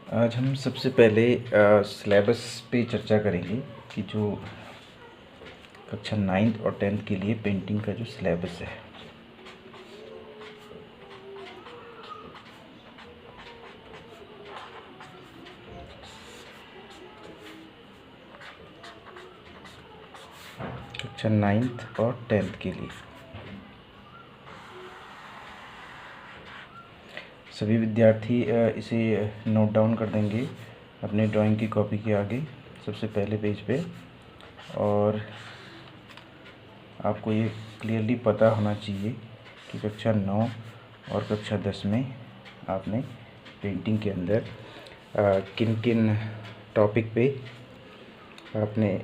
आज हम सबसे पहले सिलेबस पे चर्चा करेंगे कि जो कक्षा 9th और 10th के लिए पेंटिंग का जो सिलेबस है। कक्षा 9th और 10th के लिए सभी विद्यार्थी इसे नोट डाउन कर देंगे अपने ड्राइंग की कॉपी के आगे सबसे पहले पेज पे। और आपको ये क्लियरली पता होना चाहिए कि कक्षा 9 और कक्षा 10 में आपने पेंटिंग के अंदर किन किन टॉपिक पे आपने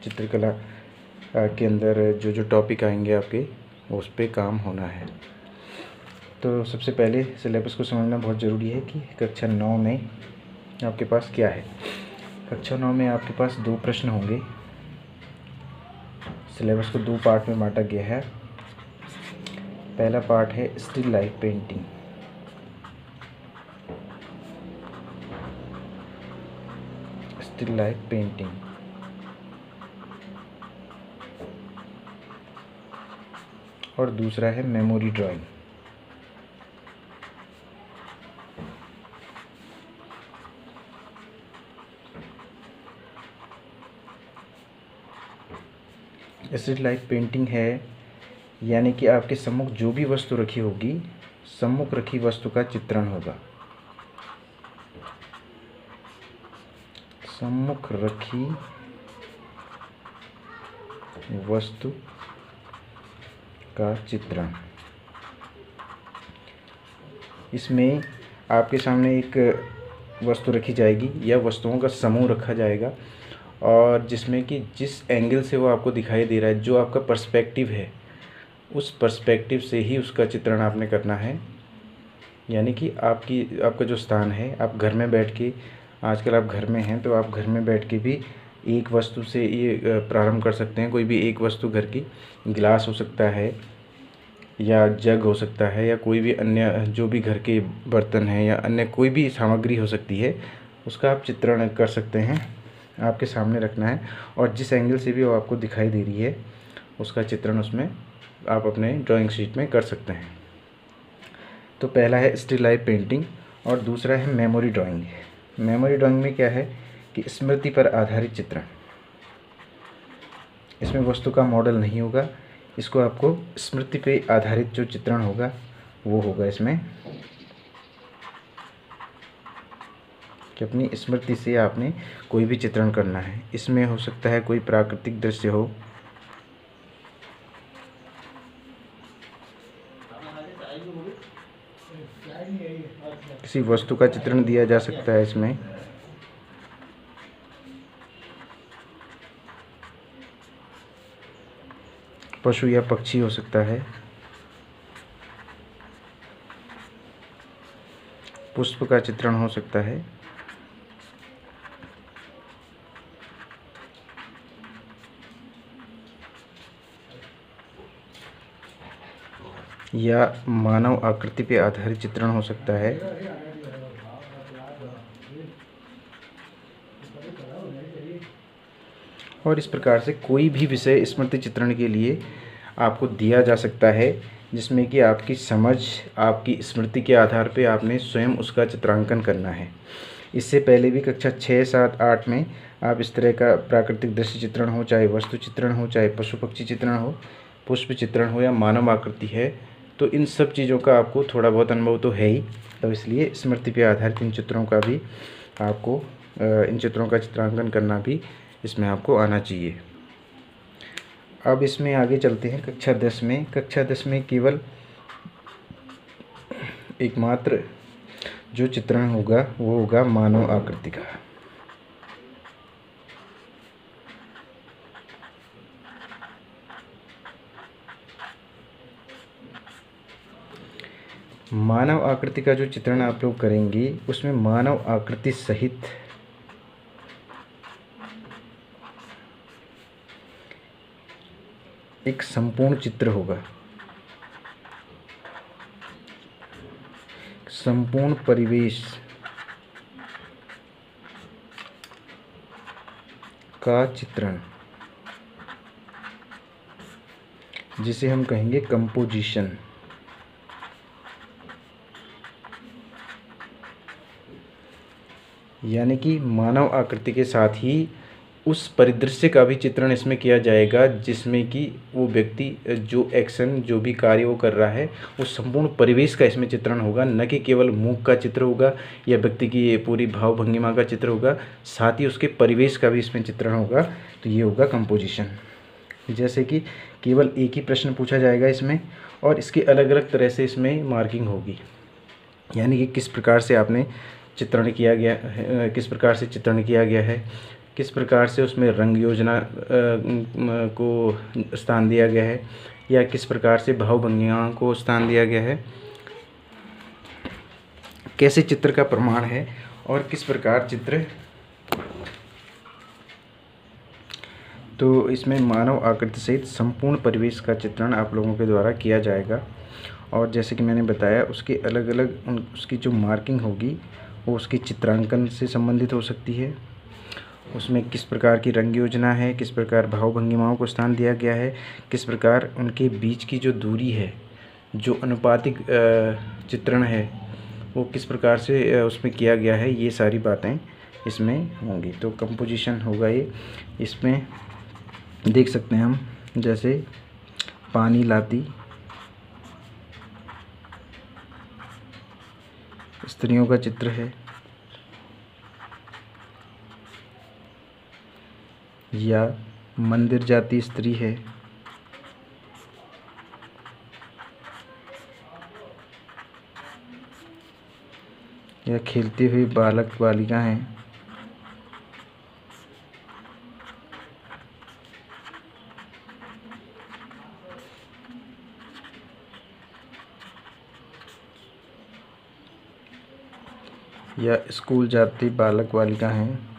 चित्रकला के अंदर जो जो टॉपिक आएंगे आपके उस पे काम होना है। तो सबसे पहले सिलेबस को समझना बहुत ज़रूरी है कि कक्षा 9 में आपके पास क्या है। कक्षा 9 में आपके पास 2 प्रश्न होंगे। सिलेबस को 2 पार्ट में बांटा गया है। पहला पार्ट है still life painting. Still life painting और दूसरा है memory drawing. Still life painting है यानी कि आपके सम्मुख जो भी वस्तु रखी होगी, सम्मुख रखी वस्तु का चित्रण होगा। सम्मुख रखी वस्तु का चित्रण। इसमें आपके सामने एक वस्तु रखी जाएगी या वस्तुओं का समूह रखा जाएगा और जिसमें कि जिस एंगल से वो आपको दिखाई दे रहा है, जो आपका पर्सपेक्टिव है, उस पर्सपेक्टिव से ही उसका चित्रण आपने करना है। यानी कि आपका जो स्थान है, आप घर में बैठ के, आजकल आप घर में हैं तो आप घर में बैठ के भी एक वस्तु से ये प्रारंभ कर सकते हैं। कोई भी एक वस्तु घर की, गिलास हो सकता है या जग हो सकता है या कोई भी अन्य जो भी घर के बर्तन हैं या अन्य कोई भी सामग्री हो सकती है, उसका आप चित्रण कर सकते हैं। आपके सामने रखना है और जिस एंगल से भी वो आपको दिखाई दे रही है उसका चित्रण उसमें आप अपने ड्राइंग शीट में कर सकते हैं। तो पहला है स्टिल लाइफ पेंटिंग और दूसरा है मेमोरी ड्राइंग। मेमोरी ड्राइंग में क्या है कि स्मृति पर आधारित चित्रण। इसमें वस्तु का मॉडल नहीं होगा, इसको आपको स्मृति पे आधारित जो चित्रण होगा वो होगा इसमें, कि अपनी स्मृति से आपने कोई भी चित्रण करना है। इसमें हो सकता है कोई प्राकृतिक दृश्य हो, किसी वस्तु का चित्रण दिया जा सकता है इसमें, पशु या पक्षी हो सकता है, पुष्प का चित्रण हो सकता है, या मानव आकृति पे आधारित चित्रण हो सकता है। और इस प्रकार से कोई भी विषय स्मृति चित्रण के लिए आपको दिया जा सकता है, जिसमें कि आपकी समझ, आपकी स्मृति के आधार पे आपने स्वयं उसका चित्रांकन करना है। इससे पहले भी कक्षा 6, 7, 8 में आप इस तरह का प्राकृतिक दृश्य चित्रण हो, चाहे वस्तु चित्रण हो, चाहे पशु पक्षी चित्रण हो, पुष्प चित्रण हो या मानव आकृति है, तो इन सब चीज़ों का आपको थोड़ा बहुत अनुभव तो है ही। तो इसलिए स्मृति पे आधारित इन चित्रों का भी आपको इन चित्रों का चित्रांकन करना भी इसमें आपको आना चाहिए। अब इसमें आगे चलते हैं कक्षा 10 में। कक्षा 10 में केवल एकमात्र जो चित्रण होगा वो होगा मानव आकृति का। मानव आकृति का जो चित्रण आप लोग करेंगे उसमें मानव आकृति सहित एक संपूर्ण चित्र होगा, संपूर्ण परिवेश का चित्रण, जिसे हम कहेंगे कंपोजिशन। यानी कि मानव आकृति के साथ ही उस परिदृश्य का भी चित्रण इसमें किया जाएगा जिसमें कि वो व्यक्ति जो एक्शन, जो भी कार्य वो कर रहा है, उस संपूर्ण परिवेश का इसमें चित्रण होगा, न कि केवल मुख का चित्र होगा या व्यक्ति की पूरी भाव भंगिमा का चित्र होगा, साथ ही उसके परिवेश का भी इसमें चित्रण होगा। तो ये होगा कंपोजिशन। जैसे कि केवल एक ही प्रश्न पूछा जाएगा इसमें और इसकी अलग अलग तरह से इसमें मार्किंग होगी, यानी कि किस प्रकार से आपने चित्रण किया गया है, किस प्रकार से चित्रण किया गया है, किस प्रकार से उसमें रंग योजना को स्थान दिया गया है, या किस प्रकार से भाव भंगिमा को स्थान दिया गया है, कैसे चित्र का प्रमाण है और किस प्रकार चित्र। तो इसमें मानव आकृति सहित संपूर्ण परिवेश का चित्रण आप लोगों के द्वारा किया जाएगा। और जैसे कि मैंने बताया, उसके अलग अलग उसकी जो मार्किंग होगी वो उसकी चित्रांकन से संबंधित हो सकती है। उसमें किस प्रकार की रंग योजना है, किस प्रकार भाव भंगिमाओं को स्थान दिया गया है, किस प्रकार उनके बीच की जो दूरी है, जो अनुपातिक चित्रण है, वो किस प्रकार से उसमें किया गया है, ये सारी बातें इसमें होंगी। तो कंपोजिशन होगा ये। इसमें देख सकते हैं हम, जैसे पानी लाती स्त्रियों का चित्र है, या मंदिर जाती स्त्री है, या खेलती हुई बालक बालिका हैं, या स्कूल जाती बालक बालिका हैं,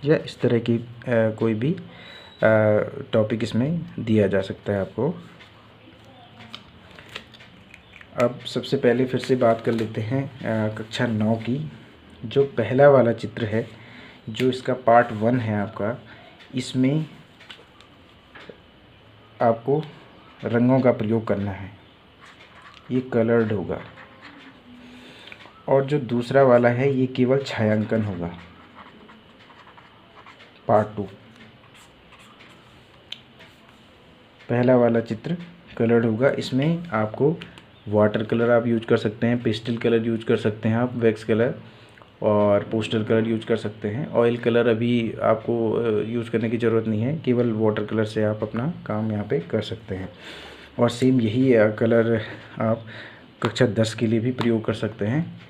या इस तरह की कोई भी टॉपिक इसमें दिया जा सकता है आपको। अब सबसे पहले फिर से बात कर लेते हैं कक्षा 9 की। जो पहला वाला चित्र है, जो इसका पार्ट 1 है आपका, इसमें आपको रंगों का प्रयोग करना है, ये कलर्ड होगा। और जो दूसरा वाला है, ये केवल छायांकन होगा, पार्ट 2। पहला वाला चित्र कलर्ड होगा, इसमें आपको वाटर कलर आप यूज कर सकते हैं, पेस्टल कलर यूज कर सकते हैं, आप वैक्स कलर और पोस्टर कलर यूज कर सकते हैं। ऑयल कलर अभी आपको यूज़ करने की ज़रूरत नहीं है, केवल वाटर कलर से आप अपना काम यहाँ पे कर सकते हैं। और सेम यही कलर आप कक्षा 10 के लिए भी प्रयोग कर सकते हैं।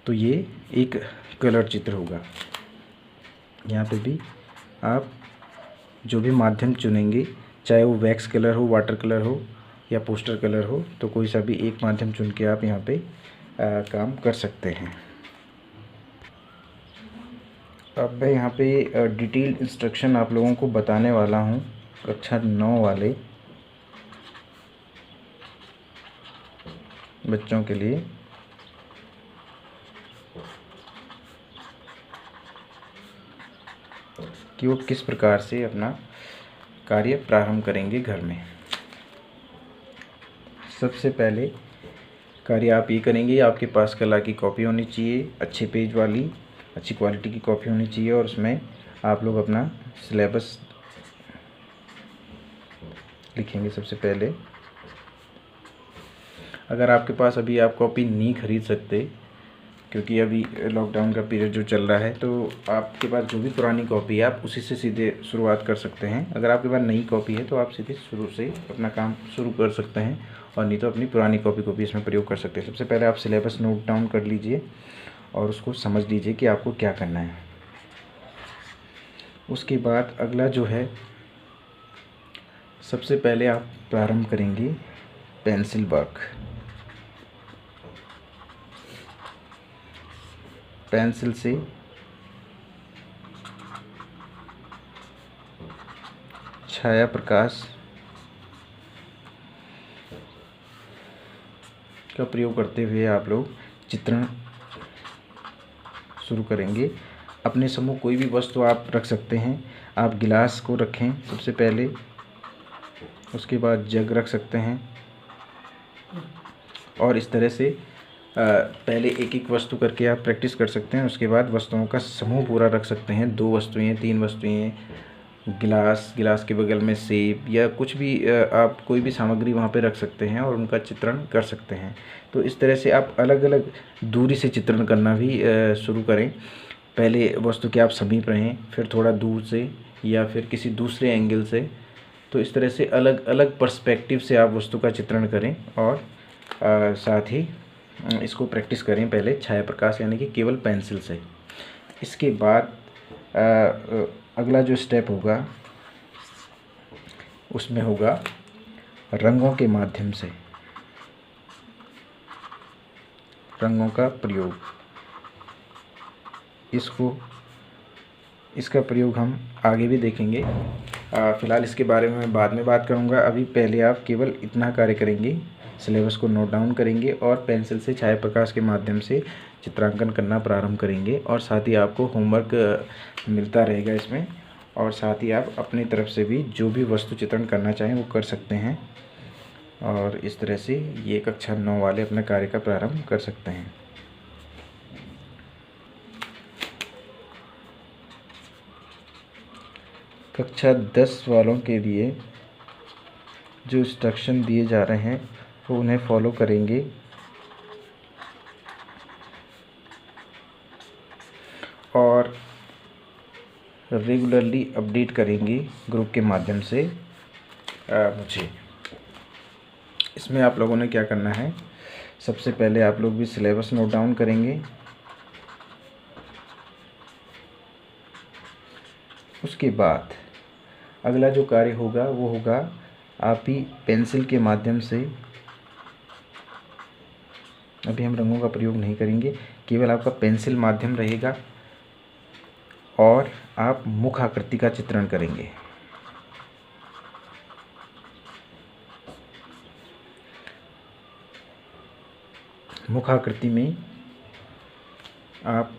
तो ये एक कलर चित्र होगा। यहाँ पे भी आप जो भी माध्यम चुनेंगे, चाहे वो वैक्स कलर हो, वाटर कलर हो या पोस्टर कलर हो, तो कोई सा भी एक माध्यम चुन के आप यहाँ पे काम कर सकते हैं। अब मैं यहाँ पे डिटेल इंस्ट्रक्शन आप लोगों को बताने वाला हूँ कक्षा 9 वाले बच्चों के लिए। कि वो किस प्रकार से अपना कार्य प्रारंभ करेंगे घर में। सबसे पहले कार्य आप ये करेंगे, आपके पास कला की कॉपी होनी चाहिए, अच्छे पेज वाली, अच्छी क्वालिटी की कॉपी होनी चाहिए, और उसमें आप लोग अपना सिलेबस लिखेंगे। सबसे पहले, अगर आपके पास अभी आप कॉपी नहीं खरीद सकते, क्योंकि अभी लॉकडाउन का पीरियड जो चल रहा है, तो आपके पास जो भी पुरानी कॉपी है आप उसी से सीधे शुरुआत कर सकते हैं। अगर आपके पास नई कॉपी है तो आप सीधे शुरू से अपना काम शुरू कर सकते हैं, और नहीं तो अपनी पुरानी कॉपी को भी इसमें प्रयोग कर सकते हैं। सबसे पहले आप सिलेबस नोट डाउन कर लीजिए और उसको समझ लीजिए कि आपको क्या करना है। उसके बाद अगला जो है, सबसे पहले आप प्रारंभ करेंगे पेंसिल वर्क। पेंसिल से छाया प्रकाश का प्रयोग करते हुए आप लोग चित्रण शुरू करेंगे। अपने समूह कोई भी वस्तु आप रख सकते हैं। आप गिलास को रखें सबसे पहले, उसके बाद जग रख सकते हैं और इस तरह से पहले एक एक वस्तु करके आप प्रैक्टिस कर सकते हैं। उसके बाद वस्तुओं का समूह पूरा रख सकते हैं। 2 वस्तुएं, 3 वस्तुएं, गिलास के बगल में सेब या कुछ भी आप कोई भी सामग्री वहाँ पे रख सकते हैं और उनका चित्रण कर सकते हैं। तो इस तरह से आप अलग अलग दूरी से चित्रण करना भी शुरू करें। पहले वस्तु के आप समीप रहें, फिर थोड़ा दूर से या फिर किसी दूसरे एंगल से। तो इस तरह से अलग अलग पर्सपेक्टिव से आप वस्तु का चित्रण करें और साथ ही इसको प्रैक्टिस करें पहले छाया प्रकाश यानी कि केवल पेंसिल से। इसके बाद अगला जो स्टेप होगा उसमें होगा रंगों के माध्यम से रंगों का प्रयोग। इसका प्रयोग हम आगे भी देखेंगे। फ़िलहाल इसके बारे में मैं बाद में बात करूंगा। अभी पहले आप केवल इतना कार्य करेंगे, सिलेबस को नोट डाउन करेंगे और पेंसिल से छाया प्रकाश के माध्यम से चित्रांकन करना प्रारंभ करेंगे। और साथ ही आपको होमवर्क मिलता रहेगा इसमें, और साथ ही आप अपनी तरफ से भी जो भी वस्तु चित्रण करना चाहें वो कर सकते हैं। और इस तरह से ये कक्षा 9 वाले अपने कार्य का प्रारंभ कर सकते हैं। कक्षा 10 वालों के लिए जो इंस्ट्रक्शन दिए जा रहे हैं वो उन्हें फॉलो करेंगे और रेगुलरली अपडेट करेंगे ग्रुप के माध्यम से मुझे। इसमें आप लोगों ने क्या करना है, सबसे पहले आप लोग भी सिलेबस नोट डाउन करेंगे। उसके बाद अगला जो कार्य होगा वो होगा आप ही पेंसिल के माध्यम से, अभी हम रंगों का प्रयोग नहीं करेंगे, केवल आपका पेंसिल माध्यम रहेगा और आप मुख आकृति का चित्रण करेंगे। मुख आकृति में आप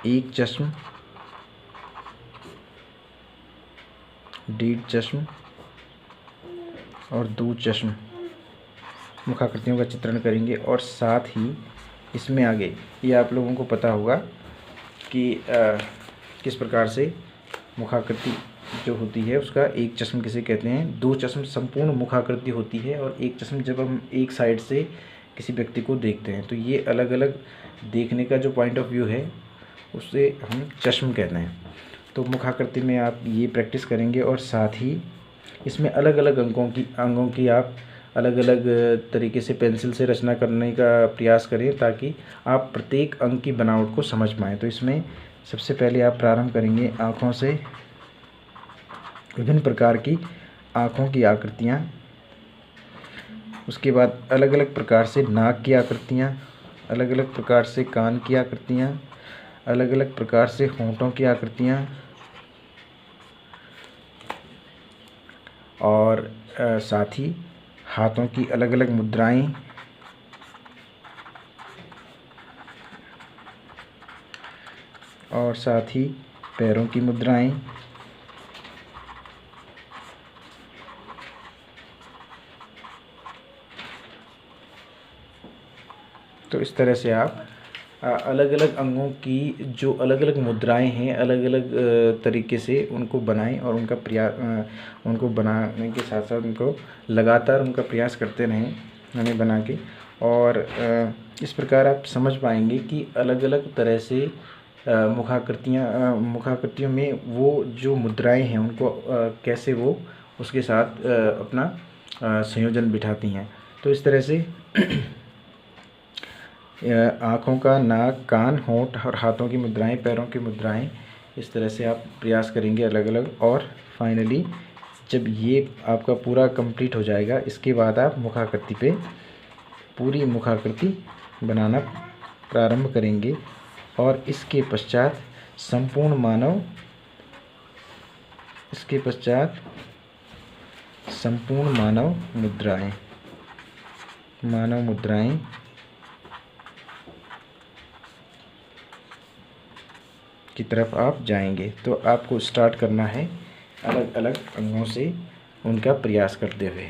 एक चश्म, 1.5 चश्म और 2 चश्म मुख आकृतियों का चित्रण करेंगे। और साथ ही इसमें आगे ये आप लोगों को पता होगा कि किस प्रकार से मुखाकृति जो होती है उसका एक चश्म किसे कहते हैं। 2 चश्म संपूर्ण मुखाकृति होती है और एक चश्म जब हम एक साइड से किसी व्यक्ति को देखते हैं तो ये अलग अलग देखने का जो पॉइंट ऑफ व्यू है उसे हम चश्म कहते हैं। तो मुखाकृति में आप ये प्रैक्टिस करेंगे और साथ ही इसमें अलग अलग अंगों की आप अलग अलग तरीके से पेंसिल से रचना करने का प्रयास करें ताकि आप प्रत्येक अंग की बनावट को समझ पाएँ। तो इसमें सबसे पहले आप प्रारंभ करेंगे आँखों से, विभिन्न प्रकार की आँखों की आकृतियाँ। उसके बाद अलग अलग प्रकार से नाक की आकृतियाँ, अलग अलग प्रकार से कान की आकृतियाँ, अलग अलग प्रकार से होंठों की आकृतियाँ और साथ ही हाथों की अलग अलग मुद्राएं और साथ ही पैरों की मुद्राएं। तो इस तरह से आप अलग अलग अंगों की जो अलग अलग मुद्राएं हैं अलग अलग तरीके से उनको बनाएं और उनको बनाने के साथ साथ उनको लगातार उनका प्रयास करते रहें उन्हें बना के। और इस प्रकार आप समझ पाएंगे कि अलग अलग तरह से मुखाकृतियों में वो जो मुद्राएं हैं उनको कैसे वो उसके साथ अपना संयोजन बिठाती हैं। तो इस तरह से आँखों का, नाक, कान, होंठ और हाथों की मुद्राएं, पैरों की मुद्राएं, इस तरह से आप प्रयास करेंगे अलग अलग। और फाइनली जब ये आपका पूरा कंप्लीट हो जाएगा इसके बाद आप मुखाकृति पे पूरी मुखाकृति बनाना प्रारंभ करेंगे और इसके पश्चात संपूर्ण मानव मुद्राएं की तरफ आप जाएंगे। तो आपको स्टार्ट करना है अलग अलग अंगों से उनका प्रयास करते हुए।